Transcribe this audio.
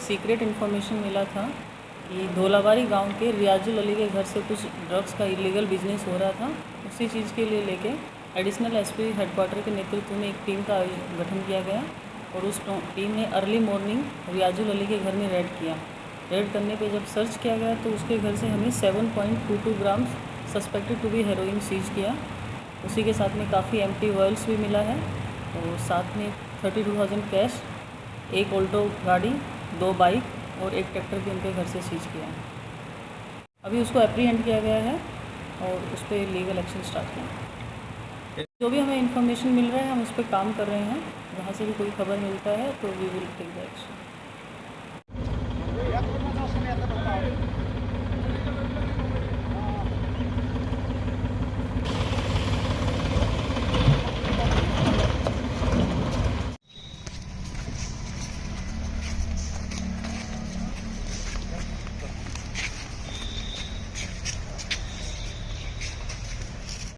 Secret information मिला था कि धोलाबारी गांव के रियाजुल अली के घर से कुछ ड्रग्स का इलीगल बिजनेस हो रहा था। उसी चीज़ के लिए लेके एडिशनल एसपी हेडक्वार्टर के नेतृत्व में एक टीम का गठन किया गया और उस टीम ने अर्ली मॉर्निंग रियाजुल अली के घर में रेड किया। रेड करने पे जब सर्च किया गया तो उसके घर से हमें 7.22 gram suspected to be heroin seize किया। उसी के साथ में काफ़ी एम्प्टी ऑयल्स भी मिला है और साथ में 32,000 कैश, एक ऑल्टो गाड़ी, 2 बाइक और एक ट्रैक्टर भी उनके घर से सीज किया है। अभी उसको एप्रीहेंड किया गया है और उस पर लीगल एक्शन स्टार्ट किया। जो भी हमें इन्फॉर्मेशन मिल रहा है हम उस पर काम कर रहे हैं। जहाँ से भी कोई खबर मिलता है तो we will take the action.